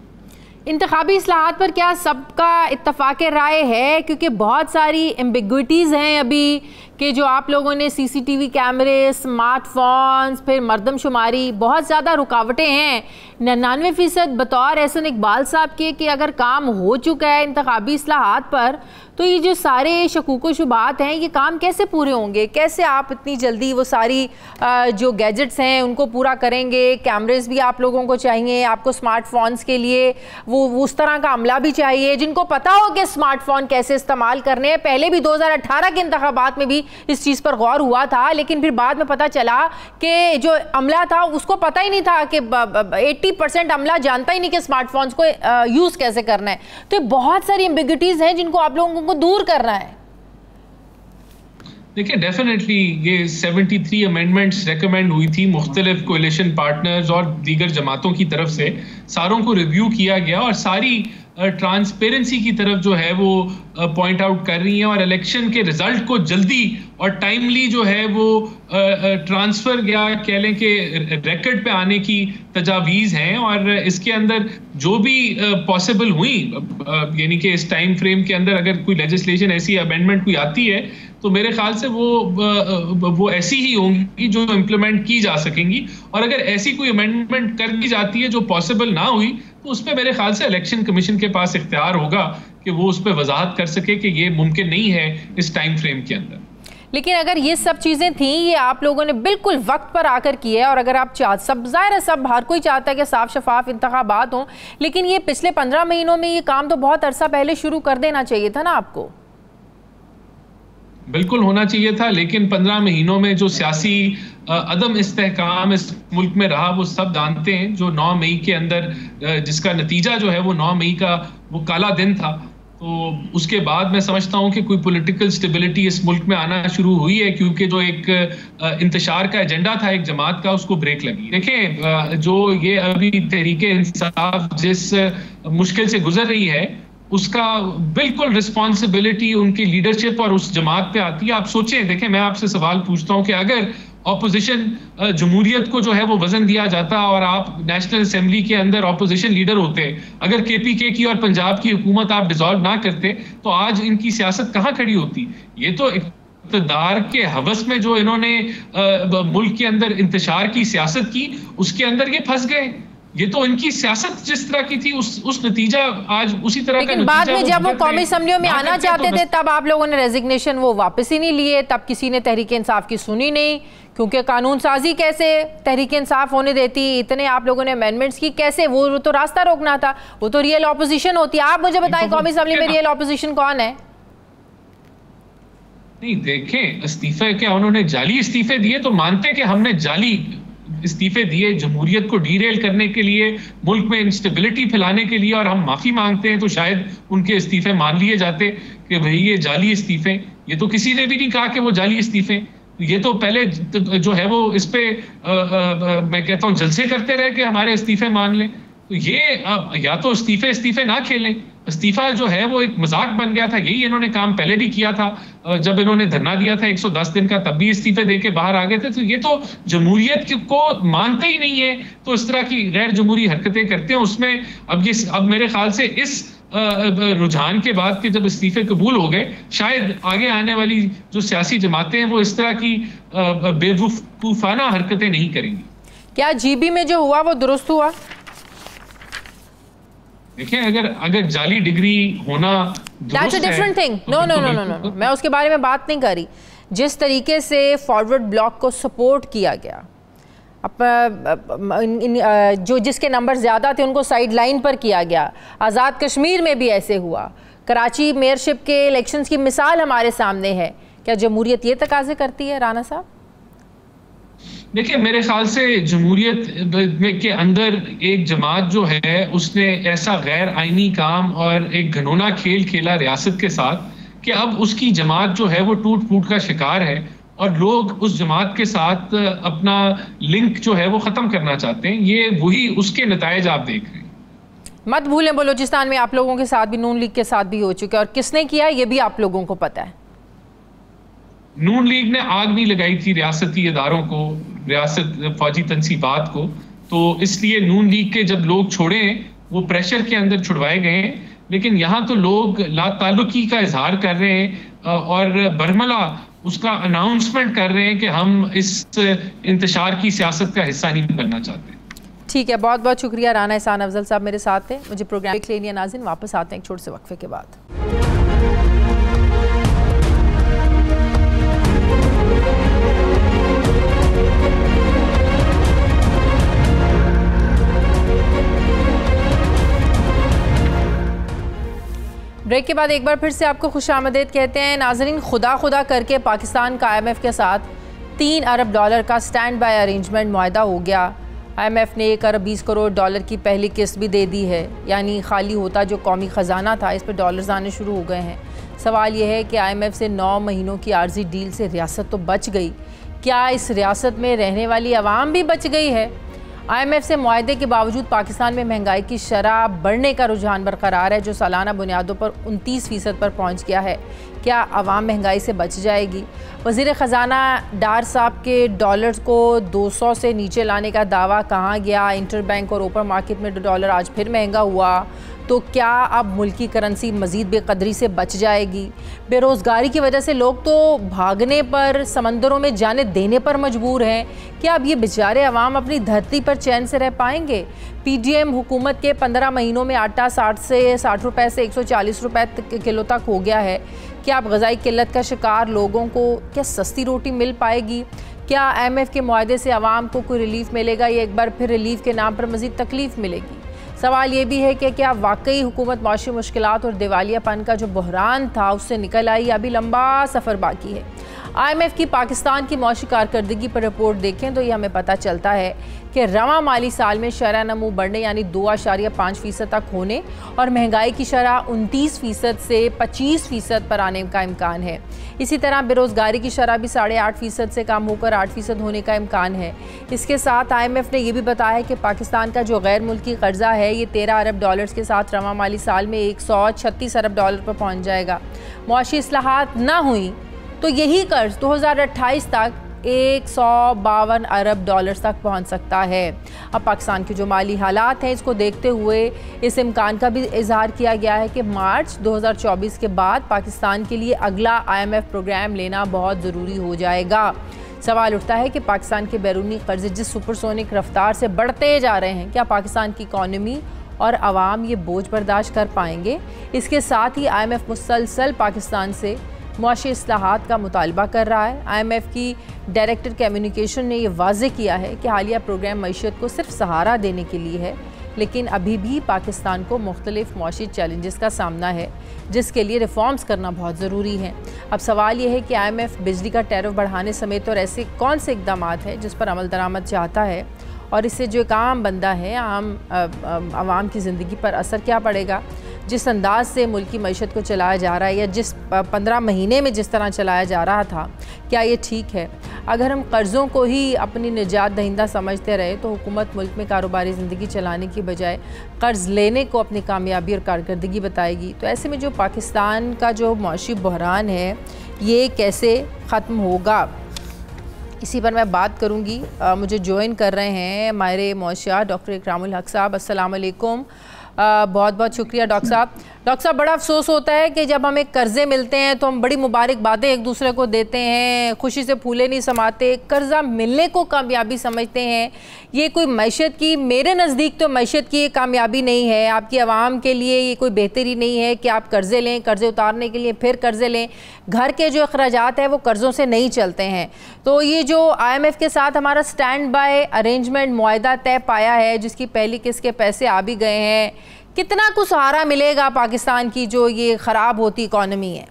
इंतखाबी इस्लाहात पर क्या सबका इत्तफाक राय है? क्योंकि बहुत सारी एम्बिग्विटीज़ हैं अभी कि जो आप लोगों ने सीसीटीवी कैमरे, स्मार्टफोन्स, फिर मरदमशुमारी, बहुत ज़्यादा रुकावटें हैं। 99% बतौर एहसन इकबाल साहब के कि अगर काम हो चुका है इंतखाबी इस्लाहात पर, तो ये जो सारे शकूक व शुबात हैं ये काम कैसे पूरे होंगे? कैसे आप इतनी जल्दी वो सारी जो गैजेट्स हैं उनको पूरा करेंगे? कैमरेज भी आप लोगों को चाहिए, आपको स्मार्टफोन्स के लिए वो उस तरह का अमला भी चाहिए जिनको पता हो कि स्मार्टफोन कैसे इस्तेमाल करने हैं। पहले भी 2018 के इंतखाबात में भी इस चीज़ पर गौर हुआ था, लेकिन फिर बाद में पता चला कि जो अमला था उसको पता ही नहीं था कि 80% अमला जानता ही नहीं कि स्मार्टफोन्स को यूज़ कैसे करना है। तो बहुत सारी एम्बिग्विटीज़ हैं जिनको आप लोगों को दूर करना है। देखिए, डेफिनेटली ये 73 अमेंडमेंट्स रेकमेंड हुई थी मुख्तलिफ कोalition पार्टनर्स और दीगर जमातों की तरफ से। सारों को रिव्यू किया गया और सारी ट्रांसपेरेंसी की तरफ जो है वो पॉइंट आउट कर रही हैं, और इलेक्शन के रिजल्ट को जल्दी और टाइमली जो है वो ट्रांसफर या कह लें कि रिकॉर्ड पे आने की तजावीज़ हैं। और इसके अंदर जो भी पॉसिबल हुई, यानी कि इस टाइम फ्रेम के अंदर अगर कोई लेजिस्लेशन ऐसी अमेंडमेंट कोई आती है तो मेरे ख्याल से वो ऐसी ही होंगी जो इम्प्लीमेंट की जा सकेंगी। और अगर ऐसी कोई अमेंडमेंट कर दी जाती है जो पॉसिबल ना हुई तो उस पर मेरे ख्याल से इलेक्शन कमीशन के पास इख्तियार होगा कि वो उस पर वजाहत कर सके कि ये मुमकिन नहीं है इस टाइम फ्रेम के अंदर। लेकिन अगर ये सब चीज़ें थी, ये आप लोगों ने बिल्कुल वक्त पर आकर की है, और अगर आप सब ज़ाहिर है सब हर कोई चाहता है कि साफ शफाफ इंतखाबात हों, लेकिन ये पिछले 15 महीनों में ये काम तो बहुत अरसा पहले शुरू कर देना चाहिए था ना आपको। बिल्कुल होना चाहिए था, लेकिन 15 महीनों में जो सियासी अदम इस्तेहकाम इस मुल्क में रहा वो सब जानते हैं। जो 9 मई के अंदर जिसका नतीजा जो है वो 9 मई का वो काला दिन था, तो उसके बाद मैं समझता हूं कि कोई पॉलिटिकल स्टेबिलिटी इस मुल्क में आना शुरू हुई है, क्योंकि जो एक इंतशार का एजेंडा था एक जमात का उसको ब्रेक लगी। देखें, जो ये अभी तहरीके इंसाफ जिस मुश्किल से गुजर रही है उसका बिल्कुल रिस्पॉन्सिबिलिटी उनकी लीडरशिप और उस जमात पे आती है। आप सोचें, देखें, मैं आपसे सवाल पूछता हूं कि अगर ऑपोजिशन जमहूरियत को जो है वो वजन दिया जाता और आप नेशनल असेंबली के अंदर ऑपोजिशन लीडर होते, अगर केपीके की और पंजाब की हुकूमत आप डिसॉल्व ना करते तो आज इनकी सियासत कहाँ खड़ी होती? ये तो इक़्तिदार के हवस में जो इन्होंने मुल्क के अंदर इंतशार की सियासत की उसके अंदर ये फंस गए। ये तो इनकी सियासत जिस तरह की थी उस नतीजा आज उसी तरह का। लेकिन बाद में जब वो कौमी असम्बलियों में आना चाहते थे तब आप लोगों ने रेजिग्नेशन वो वापस ही नहीं लिए, तब किसी ने तहरीक इंसाफ की सुनी नहीं, क्योंकि कानून साजी कैसे तहरीक इंसाफ होने देती? इतने आप लोगों ने अमेंडमेंट्स की कैसे? वो तो रास्ता रोकना था, वो तो रियल ऑपोजिशन होती है। आप मुझे बताएं कौमी असम्बली में रियल ऑपोजिशन कौन है? नहीं, देखें, इस्तीफे क्या उन्होंने जाली इस्तीफे दिए तो मानते कि हमने जाली इस्तीफे दिए जमहूरियत को डीरेल करने के लिए, मुल्क में इंस्टेबिलिटी फैलाने के लिए, और हम माफी मांगते हैं तो शायद उनके इस्तीफे मान लिए जाते कि भाई ये जाली इस्तीफे। ये तो किसी ने भी नहीं कहा कि वो जाली इस्तीफे, ये तो पहले जो है वो इस पे मैं कहता हूँ जलसे करते रहे कि हमारे इस्तीफे मान लें। तो ये या तो इस्तीफे ना खेलें। इस्तीफा जो है वो एक मजाक बन गया था। यही इन्होंने काम पहले भी किया था, जब इन्होंने धरना दिया था 110 दिन का, तब भी इस्तीफे देके बाहर आ गए थे। तो ये तो जमहूरियत को मानते ही नहीं है, तो इस तरह की गैर जमहूरी हरकतें करते हैं। उसमें अब मेरे ख्याल से इस रुझान के बाद कि जब इस्तीफे कबूल हो गए, शायद आगे आने वाली जो सियासी जमातें हैं वो इस तरह की बेवकूफाना हरकतें नहीं करेंगी। क्या जीबी में जो हुआ वो दुरुस्त हुआ? देखिए, अगर जाली डिग्री होना That's a different thing. No. मैं उसके बारे में बात नहीं कर रही। जिस तरीके से फॉरवर्ड ब्लॉक को सपोर्ट किया गया, जो जिसके नंबर ज़्यादा थे उनको साइड लाइन पर किया गया। आज़ाद कश्मीर में भी ऐसे हुआ। कराची मेयरशिप के इलेक्शंस की मिसाल हमारे सामने है। क्या जमहूरियत ये तकाजे करती है राना साहब? देखिए, मेरे ख्याल से जमहूरियत के अंदर एक जमात जो है उसने ऐसा गैर आईनी काम और एक घनौना खेल खेला रियासत के साथ कि अब उसकी जमात जो है वो टूट फूट का शिकार है और लोग उस जमात के साथ अपना लिंक जो है वो ख़त्म करना चाहते हैं। ये वही उसके नतायज आप देख रहे हैं। मत भूलें, बलूचिस्तान में आप लोगों के साथ भी, नून लीग के साथ भी हो चुके हैं और किसने किया ये भी आप लोगों को पता है। नून लीग ने आग नहीं लगाई थी रियासती इदारों को, रियासत फौजी तनसीबात को, तो इसलिए नून लीग के जब लोग छोड़े वो प्रेशर के अंदर छुड़वाए गए हैं। लेकिन यहाँ तो लोग लाताल्लुकी का इजहार कर रहे हैं और बरमला उसका अनाउंसमेंट कर रहे हैं कि हम इस इंतशार की सियासत का हिस्सा नहीं बनना चाहते। ठीक है, बहुत बहुत शुक्रिया। राना एहसान अफजल साहब मेरे साथ थे। मुझे प्रोग्राम देख लेनी है नाज़रीन, वापस आते हैं एक छोटे से वक्फे के बाद। ब्रेक के बाद एक बार फिर से आपको खुशामदीद कहते हैं नाज़रीन। खुदा करके पाकिस्तान का IMF के साथ $3 अरब का स्टैंड बाय अरेंजमेंट मुआहदा हो गया। IMF ने 1 अरब 20 करोड़ डॉलर की पहली किस्त भी दे दी है, यानी खाली होता जो कौमी ख़जाना था इस पर डॉलर्स आने शुरू हो गए हैं। सवाल यह है कि IMF से 9 महीनों की आर्जी डील से रियासत तो बच गई, क्या इस रियासत में रहने वाली आवाम भी बच गई है? IMF से मुआहदे के बावजूद पाकिस्तान में महंगाई की शरह बढ़ने का रुझान बरकरार है, जो सालाना बुनियादों पर 29% पर पहुँच गया है। क्या आवाम महंगाई से बच जाएगी? वज़ीर ख़जाना डार साहब के डॉलर्स को 200 से नीचे लाने का दावा कहाँ गया? इंटरबैंक और ओपन मार्केट में डॉलर आज फिर महंगा हुआ, तो क्या अब मुल्की करेंसी मज़ीद बेकदरी से बच जाएगी? बेरोज़गारी की वजह से लोग तो भागने पर, समंदरों में जाने देने पर मजबूर हैं। क्या अब ये बेचारे अवाम अपनी धरती पर चैन से रह पाएंगे? PDM हुकूमत के 15 महीनों में आटा 60 रुपए से 140 रुपए किलो तक हो गया है। क्या अब ग़िज़ाई किल्लत का शिकार लोगों को क्या सस्ती रोटी मिल पाएगी? क्या IMF के मुआहदे से आवाम को कोई रिलीफ मिलेगा या एक बार फिर रिलीफ के नाम पर मज़ीद तकलीफ़ मिलेगी? सवाल ये भी है कि क्या वाकई हुकूमत माशी मुश्किलात और दिवालियापन का जो बहरान था उससे निकल आई? अभी लंबा सफ़र बाकी है। IMF की पाकिस्तान की मौशी कारकर्दगी पर रिपोर्ट देखें तो ये हमें पता चलता है कि रवां माली साल में शरह नमू बढ़ने यानी 2.5% तक होने और महंगाई की शरह 29% से 25% पर आने का इम्कान है। इसी तरह बेरोज़गारी की शरह भी 8.5% से कम होकर 8% होने का इम्कान है। इसके साथ IMF ने यह भी बताया है कि पाकिस्तान का जो गैर मुल्की कर्जा है ये 13 अरब डॉलर्स के साथ रवां माली साल में 136 अरब डॉलर पर पहुँच जाएगा। मुआशी इस्लाहात ना हुई तो यही कर्ज 2028 तक 152 अरब डॉलर्स तक पहुंच सकता है। अब पाकिस्तान के जो माली हालात हैं इसको देखते हुए इस इम्कान का भी इजहार किया गया है कि मार्च 2024 के बाद पाकिस्तान के लिए अगला IMF प्रोग्राम लेना बहुत ज़रूरी हो जाएगा। सवाल उठता है कि पाकिस्तान के बैरूनी कर्जे जिस सुपरसोनिक रफ्तार से बढ़ते जा रहे हैं, क्या पाकिस्तान की इकॉनमी और आवाम ये बोझ बर्दाश्त कर पाएंगे? इसके साथ ही IMF मुसलसल पाकिस्तान से मुआशी इस्लाहात का मुतालबा कर रहा है। IMF की डायरेक्टर कम्युनिकेशन ने यह वाज़े किया है कि हालिया प्रोग्राम मईशत को सिर्फ सहारा देने के लिए है, लेकिन अभी भी पाकिस्तान को मुख्तलिफ मुआशी चैलेंजेस का सामना है जिसके लिए रिफॉर्म्स करना बहुत ज़रूरी है। अब सवाल यह है कि IMF बिजली का टैरिफ बढ़ाने समेत और ऐसे कौन से इक़दाम हैं जिस पर अमल दरामद चाहता है और इससे जो एक आम बंदा है, आम आवाम की ज़िंदगी पर असर क्या पड़ेगा? जिस अंदाज से मुल्की मईशत को चलाया जा रहा है या जिस 15 महीने में जिस तरह चलाया जा रहा था, क्या ये ठीक है? अगर हम कर्ज़ों को ही अपनी निजात दहिंदा समझते रहे तो हुकूमत मुल्क में कारोबारी ज़िंदगी चलाने की बजाय कर्ज़ लेने को अपनी कामयाबी और कारकर्दगी बताएगी। तो ऐसे में जो पाकिस्तान का जो मुआशी बहरान है ये कैसे ख़त्म होगा, इसी पर मैं बात करूंगी। मुझे ज्वाइन कर रहे हैं माहिर मुआशियात डॉक्टर इकरामुल हक साहब। अस्सलाम वालेकुम। बहुत बहुत शुक्रिया डॉक्टर साहब। डॉक्टर साहब, बड़ा अफसोस होता है कि जब हमें कर्जे मिलते हैं तो हम बड़ी मुबारकबादें एक दूसरे को देते हैं, खुशी से फूले नहीं समाते, कर्जा मिलने को कामयाबी समझते हैं। ये कोई मैशत की, मेरे नज़दीक तो मैशत की ये कामयाबी नहीं है। आपकी आवाम के लिए ये कोई बेहतरी नहीं है कि आप कर्जे लें, कर्जे उतारने के लिए फिर कर्जे लें। घर के जो अखराजात है वो कर्ज़ों से नहीं चलते हैं। तो ये जो IMF के साथ हमारा स्टैंड बाय अरेंजमेंट मुआहदा तय पाया है, जिसकी पहली किस्त के पैसे आ भी गए हैं, कितना कुछ सहारा मिलेगा पाकिस्तान की जो ये ख़राब होती इकॉनमी है?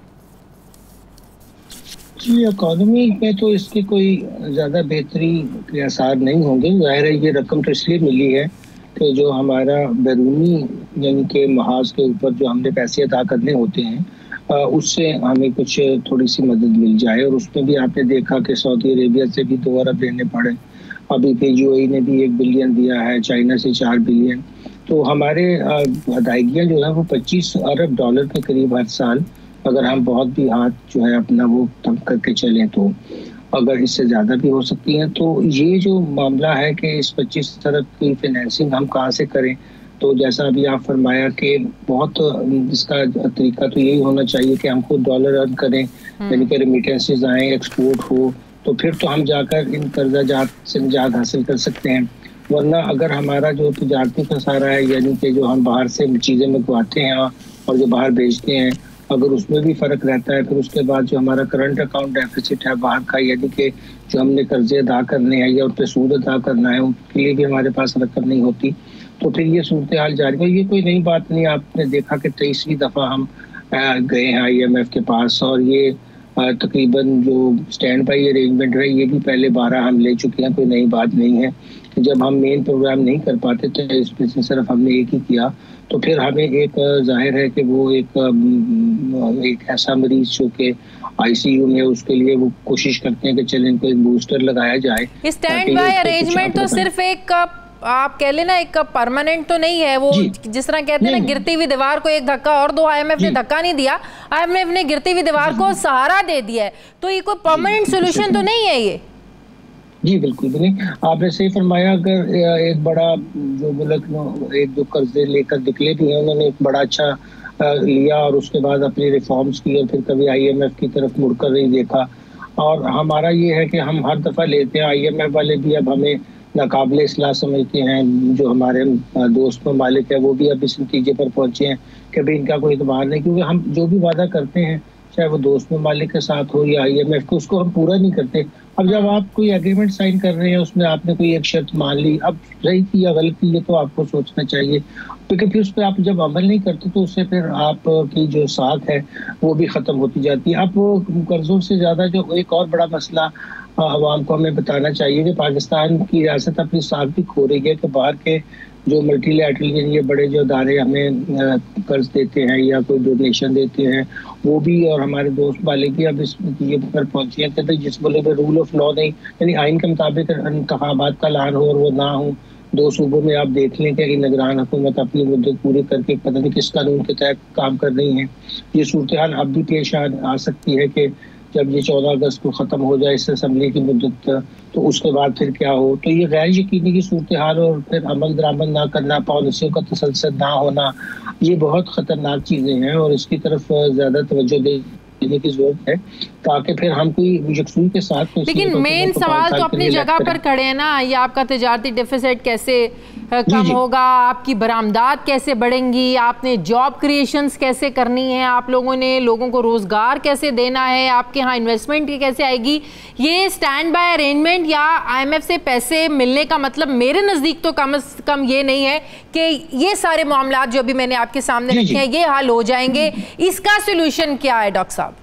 जी, इकॉनमी में तो इसके कोई ज़्यादा बेहतरी के आसार नहीं होंगे। ज़ाहिर है ये रकम तो इसलिए मिली है कि जो हमारा बैरूनी यानी कि महाज के ऊपर जो हमने पैसे अदा करने होते हैं उससे हमें कुछ थोड़ी सी मदद मिल जाए। और उसमें भी आपने देखा कि सऊदी अरेबिया से भी 2 अरब लेने पड़े, अभी PGOE ने भी 1 बिलियन दिया है, चाइना से 4 बिलियन। तो हमारे अदायगियाँ जो है वो 25 अरब डॉलर के करीब हर साल, अगर हम बहुत भी हाथ जो है अपना वो तंग करके चलें तो अगर इससे ज़्यादा भी हो सकती हैं। तो ये जो मामला है कि इस 25 अरब की फाइनेंसिंग हम कहाँ से करें, तो जैसा अभी आप फरमाया कि बहुत इसका तरीका तो यही होना चाहिए कि हम खुद डॉलर अर्न करें, यानी कि रेमिटेंसेज आएँ, एक्सपोर्ट हो, तो फिर तो हम जाकर इन कर्जाजात से निजात हासिल कर सकते हैं। वरना अगर हमारा जो तजारती खसारा है, यानी कि जो हम बाहर से चीज़ें मंगवाते हैं और जो बाहर बेचते हैं, अगर उसमें भी फ़र्क रहता है, फिर उसके बाद जो हमारा करंट अकाउंट डेफिसिट है बाहर का, यानी कि जो हमने कर्जे अदा करने हैं या उन पर सूद अदा करना है, उसके लिए भी हमारे पास रकम नहीं होती। तो फिर ये सूरत हाल जारी है। ये कोई नई बात नहीं, आपने देखा कि 23वीं दफ़ा हम गए हैं IMF के पास, और ये तकरीबन जो स्टैंड बाई अरेंजमेंट है ये भी पहले 12 हम ले चुके हैं, कोई नई बात नहीं है। जब हम मेन प्रोग्राम नहीं कर पाते तो इसमें से सिर्फ हमने एक ही किया, तो फिर हमें एक जाहिर है कि वो एक ऐसा मरीज जो कि ICU में, उसके लिए वो कोशिश करते हैं कि चलें इनको एक बूस्टर लगाया जाए। स्टैंड बाय अरेंजमेंट तो सिर्फ एक आप कह लेना एक परमानेंट तो नहीं है, वो जिस तरह कहते हैं ना गिरती हुई दीवार को एक धक्का और दो। IMF ने धक्का नहीं दिया, IMF ने गिरती हुई दीवार को सहारा दे दिया है। तो ये कोई परमानेंट सोल्यूशन तो नहीं है ये? जी बिल्कुल भी नहीं, आपने सही फरमाया। अगर एक बड़ा जो मुल्क एक दो कर्जे लेकर निकले भी हैं, उन्होंने एक बड़ा अच्छा लिया और उसके बाद अपनी रिफॉर्म्स की और फिर कभी IMF की तरफ मुड़कर नहीं देखा। और हमारा ये है कि हम हर दफ़ा लेते हैं, IMF वाले भी अब हमें नाकाबिले इस्लाह समझते हैं। जो हमारे दोस्त ममालिक है वो भी अब इस नतीजे पर पहुंचे हैं कि भाई इनका कोई एतबार नहीं, क्योंकि हम जो भी वादा करते हैं चाहे वो दोस्त ममालिक के साथ हो या IMF को, उसको हम पूरा नहीं करते। अब जब आप कोई एग्रीमेंट साइन कर रहे हैं, उसमें आपने कोई एक शर्त मान ली, अब सही की या गलत की ये तो आपको सोचना चाहिए, क्योंकि फिर उस पर आप जब अमल नहीं करते तो उससे फिर आपकी जो साख है वो भी ख़त्म होती जाती है। अब वो कर्जों से ज़्यादा जो एक और बड़ा मसला आवाम को हमें बताना चाहिए कि पाकिस्तान की रियासत अपनी साख भी खो रही है कि बाहर के जो मल्टीलैटरल ये बड़े जो अदारे हमें कर्ज देते हैं या कोई डोनेशन देते हैं, वो भी और हमारे दोस्त वाले भी अब इस नतीजे पर पहुंचे हैं कि जिस बोले में रूल ऑफ लॉ नहीं, यानी आइन के मुताबिक इंतखाबात का ऐलान हो और वो ना हो। 2 सूबों में आप देख लें कि निगरान हुकूमत अपनी मुद्दत पूरी करके पता नहीं किस कानून के तहत काम कर रही है। ये सूरत हाल अब भी पेश आ सकती है कि जब ये 14 अगस्त को ख़त्म हो जाए इस असम्बली की मुद्दत, तो उसके बाद फिर क्या हो। तो ये गैर यकीनी की सूरत हाल और फिर अमल दरामद ना करना, पॉलिसियों का तसलसल ना होना, ये बहुत ख़तरनाक चीज़ें हैं और इसकी तरफ ज़्यादा तवज्जो देने की जरूरत है ताकि फिर हम कोई यकसूई के साथ। लेकिन मेन सवाल तो अपनी जगह पर खड़े हैं ना, ये आपका तिजारती डेफिसिट कैसे कम होगा, आपकी बरामदात कैसे बढ़ेंगी, आपने जॉब क्रिएशंस कैसे करनी है, आप लोगों ने लोगों को रोजगार कैसे देना है, आपके यहाँ इन्वेस्टमेंट कैसे आएगी। ये स्टैंड बाय अरेंजमेंट या IMF से पैसे मिलने का मतलब मेरे नज़दीक तो कम से कम ये नहीं है कि ये सारे मामला जो अभी मैंने आपके सामने रखे हैं ये हल हो जाएंगे। इसका सोल्यूशन क्या है डॉक्टर साहब?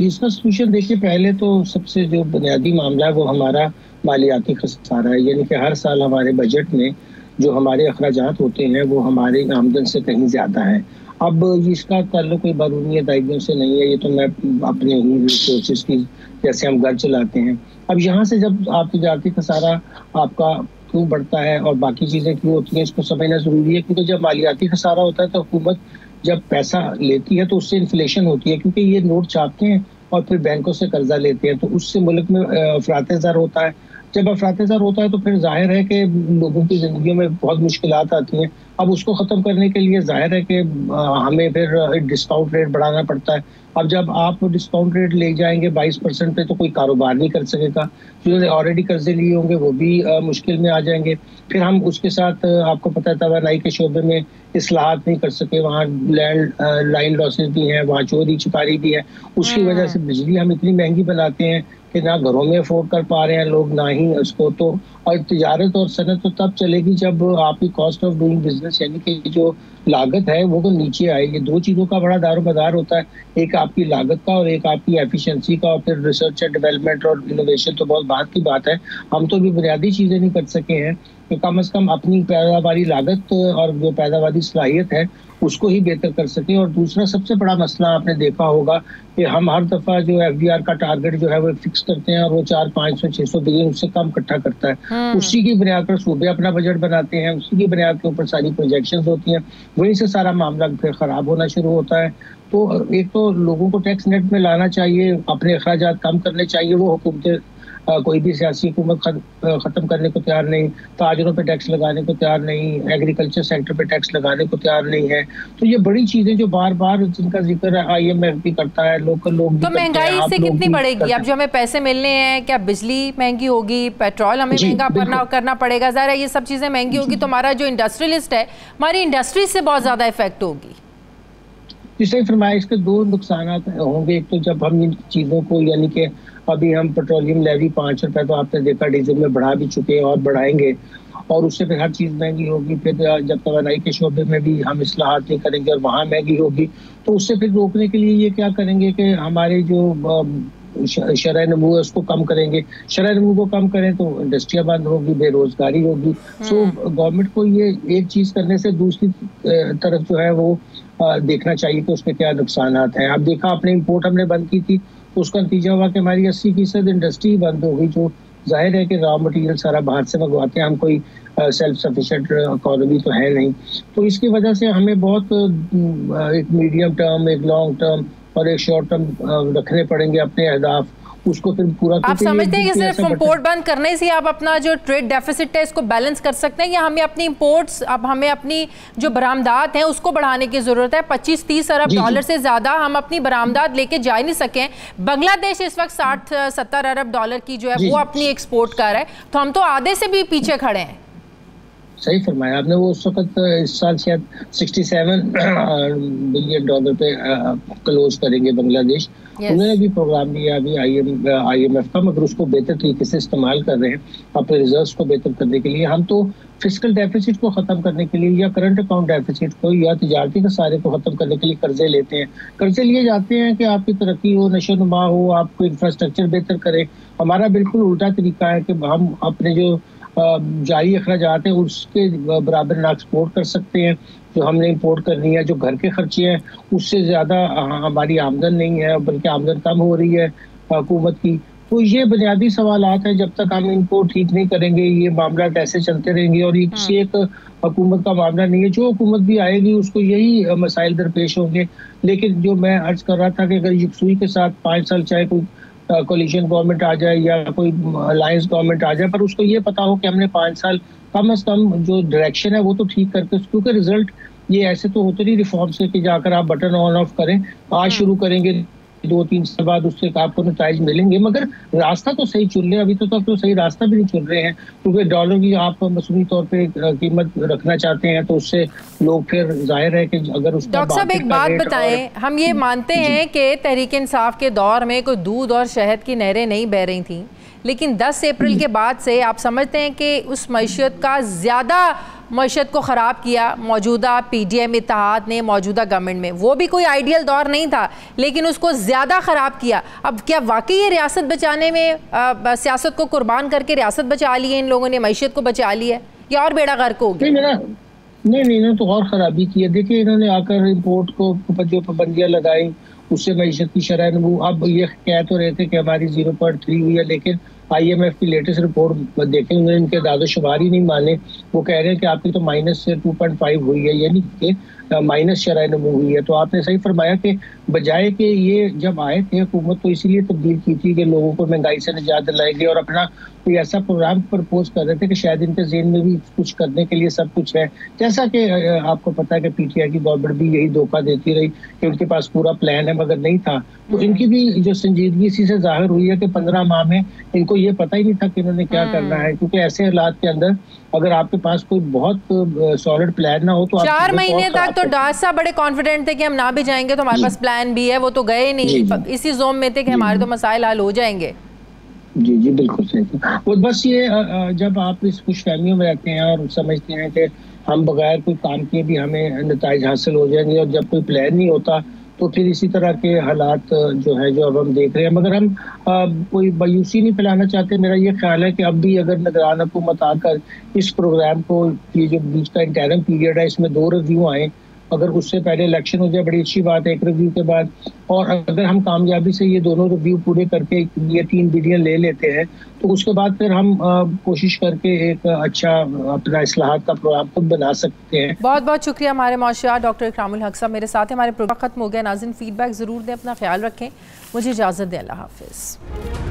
इसका सोल्यूशन देखिए, पहले तो सबसे जो बुनियादी मामला है वो हमारा मालियाती खसारा है, यानी कि हर साल हमारे बजट में जो हमारे अखराजात होते हैं वो हमारी आमदन से कहीं ज़्यादा है। अब इसका ताल्लुक कोई बारूनी अदायगियों से नहीं है, ये तो मैं अपने ही रिसोर्सेज की, जैसे हम घर चलाते हैं। अब यहाँ से जब आप तजारती खसारा आपका क्यों बढ़ता है और बाकी चीज़ें क्यों होती हैं, इसको समझना ज़रूरी है। क्योंकि जब मालियाती खसारा होता है तो हुकूमत जब पैसा लेती है तो उससे इन्फ्लेशन होती है, क्योंकि ये नोट छापते हैं और फिर बैंकों से कर्जा लेते हैं, तो उससे मुल्क में अफरात ज़र होता है, जब अफरातज़र होता है तो फिर जाहिर है कि लोगों की ज़िंदगी में बहुत मुश्किलात आती हैं। अब उसको ख़त्म करने के लिए जाहिर है कि हमें फिर डिस्काउंट रेट बढ़ाना पड़ता है। अब जब आप डिस्काउंट रेट ले जाएंगे 22% पे तो कोई कारोबार नहीं कर सकेगा, जिन्होंने ऑलरेडी कर्जे लिए होंगे वो भी मुश्किल में आ जाएंगे। फिर हम उसके साथ आपको पता है तवानाई के शोबे में इस्लाहात नहीं कर सके, वहाँ लैंड लाइन लॉसेस भी हैं, वहाँ चोरी चकारी भी है। उसकी वजह से बिजली हम इतनी महंगी बनाते हैं कि ना घरों में अफोर्ड कर पा रहे हैं लोग, ना ही उसको तो। और तिजारत और सनत तो तब चलेगी जब आपकी कॉस्ट ऑफ डूइंग बिजनेस यानी कि जो लागत है वो तो नीचे आए। ये दो चीज़ों का बड़ा दारोमदार होता है, एक आपकी लागत का और एक आपकी एफिशिएंसी का। और फिर रिसर्च एंड डेवलपमेंट और इनोवेशन तो बहुत बात की बात है। हम तो भी बुनियादी चीज़ें नहीं कर सके हैं कि कम से कम अपनी पैदावारी लागत और जो पैदावारी सलाहियत है उसको ही बेहतर कर सके। और दूसरा सबसे बड़ा मसला आपने देखा होगा कि हम हर दफ़ा जो FDR का टारगेट जो है वो फिक्स करते हैं और वो 400-500-600 बिलियन उससे कम इकट्ठा करता है। उसी की बुनियाद पर सूबे अपना बजट बनाते हैं, उसी की बुनियाद के ऊपर सारी प्रोजेक्शंस होती हैं, वहीं से सारा मामला फिर ख़राब होना शुरू होता है। तो एक तो लोगों को टैक्स नेट में लाना चाहिए, अपने अखराजात कम करने चाहिए। वो हुकूमतें कोई भी सियासी हुकूमत ख़त्म करने को तैयार नहीं, ताजरों पे टैक्स लगाने को तैयार नहीं, एग्रीकल्चर सेक्टर पे टैक्स लगाने को तैयार नहीं है। तो ये बड़ी चीज़ें जो बार बार जिनका जिक्र IMF भी करता है, लोकल लोग भी तो महंगाई इससे कितनी बढ़ेगी? अब जो हमें पैसे मिलने हैं, क्या बिजली महंगी होगी, पेट्रोल हमें महंगा करना पड़ेगा, ज़रा ये सब चीज़ें महंगी होगी तो हमारा जो इंडस्ट्रियलिस्ट है, हमारी इंडस्ट्री से बहुत ज़्यादा इफेक्ट होगी। इससे फरमाया इसके दो नुकसान होंगे। एक तो जब हम इन चीज़ों को यानी कि अभी हम पेट्रोलियम लेवी 5 रुपए तो आपने देखा डीजल में बढ़ा भी चुके हैं और बढ़ाएंगे, और उससे फिर हर चीज़ महंगी होगी। फिर जब तवानाई के शोबे में भी हम इस्लाहात नहीं करेंगे और वहाँ महंगी होगी, तो उससे फिर रोकने के लिए ये क्या करेंगे कि हमारे जो शरह नमू है उसको कम करेंगे। शरह नमू को कम करें तो इंडस्ट्रियाँ बंद होगी, बेरोजगारी होगी। सो गवर्नमेंट को ये एक चीज़ करने से दूसरी तरफ जो है वो देखना चाहिए कि उसके क्या नुकसान हैं। अब देखा आपने इम्पोर्ट हमने बंद की थी, उसका नतीजा हुआ कि हमारी 80% इंडस्ट्री बंद हो गई, जो जाहिर है कि रॉ मटेरियल सारा बाहर से मंगवाते हैं, हम कोई सेल्फ सफिशिएंट इकोनॉमी तो है नहीं। तो इसकी वजह से हमें बहुत एक मीडियम टर्म, एक लॉन्ग टर्म और एक शॉर्ट टर्म रखने पड़ेंगे अपने अहदाफ, उसको फिर पूरा। आप समझते हैं कि सिर्फ इंपोर्ट बंद करने से आप अपना जो ट्रेड डेफिसिट है इसको बैलेंस कर सकते हैं, या हमें अपनी इंपोर्ट्स, अब हमें अपनी जो बरामदात हैं उसको बढ़ाने की जरूरत है? 25-30 अरब डॉलर से ज्यादा हम अपनी बरामदात लेके जा ही नहीं सके। बांग्लादेश इस वक्त 60-70 अरब डॉलर की जो है वो अपनी एक्सपोर्ट कर रहा है, तो हम तो आधे से भी पीछे खड़े हैं। सही फरमाया आपने। वो उस वक्त इस साल शायद 67 बिलियन डॉलर पे क्लोज करेंगे बांग्लादेश। उन्होंने भी प्रोग्राम लिया अभी IMF का, मगर उसको बेहतर तरीके से इस्तेमाल कर रहे हैं अपने रिजर्व्स को बेहतर करने के लिए। हम तो फिस्कल डेफिसिट को ख़त्म करने के लिए या करंट अकाउंट डेफिसिट को या तिजारती खसारे को ख़त्म करने के लिए कर्जे लेते हैं। कर्जे लिए जाते हैं कि आपकी तरक्की हो, नशोनुमा हो, आपको इंफ्रास्ट्रक्चर बेहतर करें। हमारा बिल्कुल उल्टा तरीका है कि हम अपने जो जारी अखराजात हैं उसके बराबर ना एक्सपोर्ट कर सकते हैं, जो हमने इंपोर्ट करनी है। जो घर के खर्चे हैं उससे ज़्यादा हमारी आमदन नहीं है, बल्कि आमदन कम हो रही है हुकूमत की। तो ये बुनियादी सवालात हैं, जब तक हम इनको ठीक नहीं करेंगे ये मामला ऐसे चलते रहेंगे। और ये एक हुकूमत का मामला नहीं है, जो हुकूमत भी आएगी उसको यही मसाइल दरपेश होंगे। लेकिन जो मैं अर्ज कर रहा था कि अगर यकसुई के साथ 5 साल चाहे कोई कोलिशन गवर्नमेंट आ जाए या कोई अलायंस गवर्नमेंट आ जाए, पर उसको ये पता हो कि हमने 5 साल कम से कम जो डायरेक्शन है वो तो ठीक करके, क्योंकि रिजल्ट ये ऐसे तो होते नहीं रिफॉर्म से कि जाकर आप बटन ऑन ऑफ करें, आज शुरू करेंगे 2-3 साल बाद उससे आपको नताइज मिलेंगे, मगर रास्ता तो सही चुन रहे हैं। अभी तो सही रास्ता भी नहीं चुन रहे हैं, क्योंकि डॉलर की आप मसूमी तौर पे कीमत रखना चाहते हैं तो उससे लोग फिर जाहिर है कि अगर उसका। डॉक्टर साहब एक बात बताएं, हम ये मानते हैं कि तहरीक इंसाफ के दौर में कोई दूध और शहद की नहरें नहीं बह रही थी, लेकिन 10 अप्रैल के बाद से आप समझते हैं कि उस मैशत का ज़्यादा मैशत को ख़राब किया मौजूदा PDM इत्तेहाद ने, मौजूदा गवर्नमेंट में। वो भी कोई आइडियल दौर नहीं था, लेकिन उसको ज़्यादा ख़राब किया। अब क्या वाकई ये रियासत बचाने में सियासत को कुर्बान करके रियासत बचा ली है इन लोगों ने, मैशत को बचा ली है, या और बेड़ा गर्क हो गया? नहीं, तो और ख़राबी की है। देखिए इन्होंने आकर इम्पोर्ट को जो पाबंदियाँ लगाई उससे मैशत की शरह नमू, अब ये कह तो रहे थे कि हमारी 0.3 हुई है, लेकिन IMF की लेटेस्ट रिपोर्ट देखें, उन्होंने इनके दादो शुमार ही नहीं माने। वो कह रहे हैं कि आपकी तो माइनस से 2.5 हुई है, यानी कि माइनस शरह नमू हुई है। तो आपने सही फरमाया कि बजाय कि ये जब आए थे हुकूमत तो इसीलिए तब्दील की थी कि लोगों को महंगाई से निजात दिलाएगी और अपना कोई ऐसा प्रोग्राम प्रपोज कर रहे थे कि शायद इनके ज़हन में भी कुछ करने के लिए सब कुछ है। जैसा कि आपको पता है कि पीटीआई की गवर्नमेंट भी यही धोखा देती रही कि उनके पास पूरा प्लान है मगर नहीं था। तो इनकी भी जो संजीदगी इसी से जाहिर हुई है कि 15 माह में इनको ये पता ही नहीं था कि इन्होंने क्या करना है, क्योंकि ऐसे हालात के अंदर अगर आपके पास कोई बहुत सॉलिड प्लान ना हो तो 4 महीने तक तो डास साहब बड़े कॉन्फिडेंट थे कि हम ना भी जाएंगे तो हमारे पास प्लान भी है, वो तो गए नहीं, इसी जोन में थे कि हमारे तो मसाइल हल हो जाएंगे। जी जी बिल्कुल सही। वो बस ये जब आप इस खुशफहमियों में रहते हैं और समझते हैं कि हम बगैर कोई काम किए भी हमें नताइज हासिल हो जाएंगे और जब कोई प्लान नहीं होता तो फिर इसी तरह के हालात जो है जो अब हम देख रहे हैं। मगर हम कोई मायूसी नहीं फैलाना चाहते। मेरा ये ख्याल है कि अब भी अगर निगरान हुकूमत आकर इस प्रोग्राम को, ये जो बीच का इंटरम पीरियड है, इसमें 2 रिव्यू आए, अगर उससे पहले इलेक्शन हो जाए बड़ी अच्छी बात है, 1 रिव्यू के बाद, और अगर हम कामयाबी से ये दोनों रिव्यू पूरे करके ये 3 बिलियन ले लेते हैं तो उसके बाद फिर हम कोशिश करके एक अच्छा अपना इस्लाहात का प्रोग्राम खुद बना सकते हैं। बहुत बहुत शुक्रिया हमारे मौशिया डॉक्टर इकरामुल हक साहब मेरे साथ हैं। हमारे प्रोग्राम खत्म हो गया। नाज़रीन फीडबैक ज़रूर दें, अपना ख्याल रखें, मुझे इजाज़त दें, अल्लाह हाफिज़।